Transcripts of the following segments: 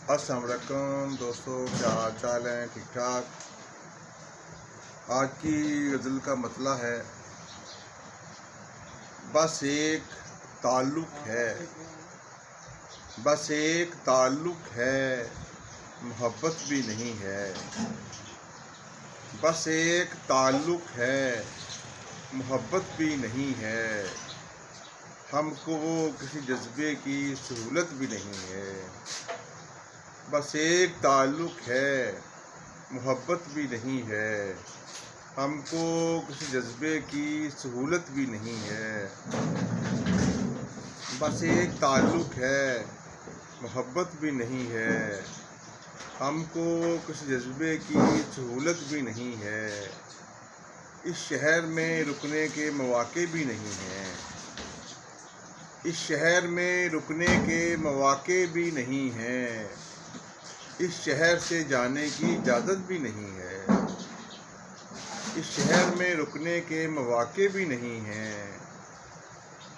السلام علیکم دوستو، کیا حال چال ہیں؟ ٹھیک ٹھاک۔ آج کی غزل کا مطلع ہے بس ایک تعلق ہے، بس ایک تعلق ہے، محبت بھی نہیں ہے۔ بس ایک تعلق ہے، محبت بھی نہیں ہے۔ ہم کو وہ کسی جذبے کی سہولت بھی نہیں ہے۔ بس ایک تعلق ہے، محبت بھی نہیں ہے۔ ہم کو کسی جذبے کی سہولت بھی نہیں ہے۔ بس ایک تعلق ہے، محبت بھی نہیں ہے۔ ہم کو کسی جذبے کی سہولت بھی نہیں ہے۔ اس شہر میں رکنے کے مواقع بھی نہیں ہیں۔ اس شہر میں رکنے کے مواقع بھی نہیں ہیں۔ اس شہر سے جانے کی اجازت بھی نہیں ہے۔ اس شہر میں رکنے کے مواقع بھی نہیں ہیں۔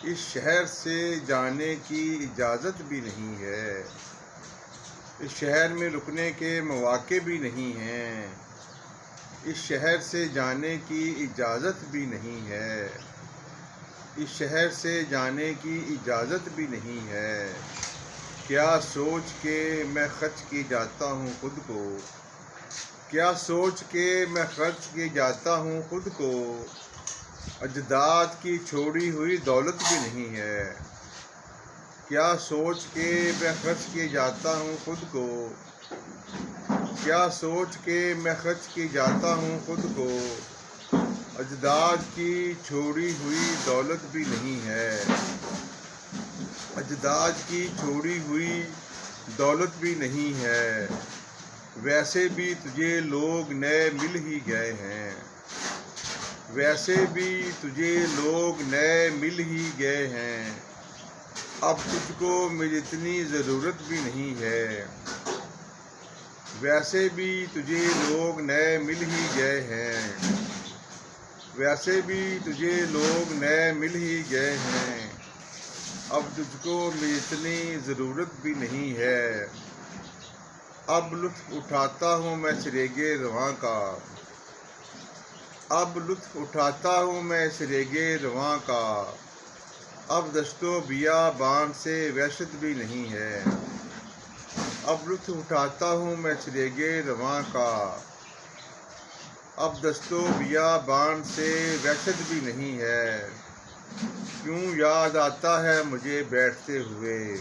اس شہر سے جانے کی اجازت بھی نہیں ہے۔ اس شہر میں رکنے کے مواقع بھی نہیں ہیں۔ اس شہر سے جانے کی اجازت بھی نہیں ہے۔ اس شہر سے جانے کی اجازت بھی نہیں ہے۔ کیا سوچ کے میں خرچ کی جاتا ہوں خود کو، کیا سوچ کے میں خرچ کی جاتا ہوں خود کو، اجداد کی چھوڑی ہوئی دولت بھی نہیں ہے۔ کیا سوچ کے میں خرچ کی جاتا ہوں خود کو، کیا سوچ کے میں خرچ کی جاتا ہوں خود کو، اجداد کی چھوڑی ہوئی دولت بھی نہیں ہے۔ اجداد کی چھوڑی ہوئی دولت بھی نہیں ہے۔ ویسے بھی تجھے لوگ نئے مل ہی گئے ہیں۔ ویسے بھی تجھے لوگ نئے مل ہی گئے ہیں۔ اب تجھ کو میری اتنی ضرورت بھی نہیں ہے۔ ویسے بھی تجھے لوگ نئے مل ہی گئے ہیں۔ ویسے بھی تجھے لوگ نئے مل ہی گئے ہیں۔ اب تجھ کو میری اتنی ضرورت بھی نہیں ہے۔ اب لطف اٹھاتا ہوں میں سریغ رواں کا، اب لطف اٹھاتا ہوں میں سریغ رواں کا۔ اب دشت و بیابان سے وحشت بھی نہیں ہے۔ اب لطف اٹھاتا ہوں میں سریغ رواں کا۔ اب دشت و بیابان سے وحشت بھی نہیں ہے۔ کیوں یاد آتا ہے مجھے بیٹھتے ہوئے،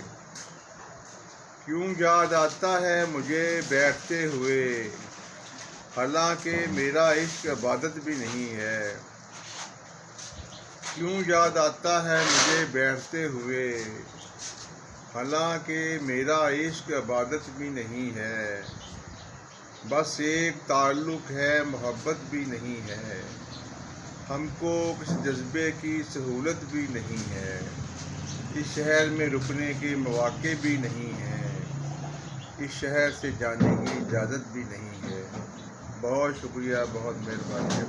کیوں یاد آتا ہے مجھے بیٹھتے ہوئے، حالانکہ میرا عشق عبادت بھی نہیں ہے۔ کیوں یاد آتا ہے مجھے بیٹھتے ہوئے، حالانکہ میرا عشق عبادت بھی نہیں ہے۔ بس ایک تعلق ہے، محبت بھی نہیں ہے۔ ہم کو کسی جذبے کی سہولت بھی نہیں ہے۔ اس شہر میں رکنے کے مواقع بھی نہیں ہیں۔ اس شہر سے جانے کی اجازت بھی نہیں ہے۔ بہت شکریہ، بہت مہربانی۔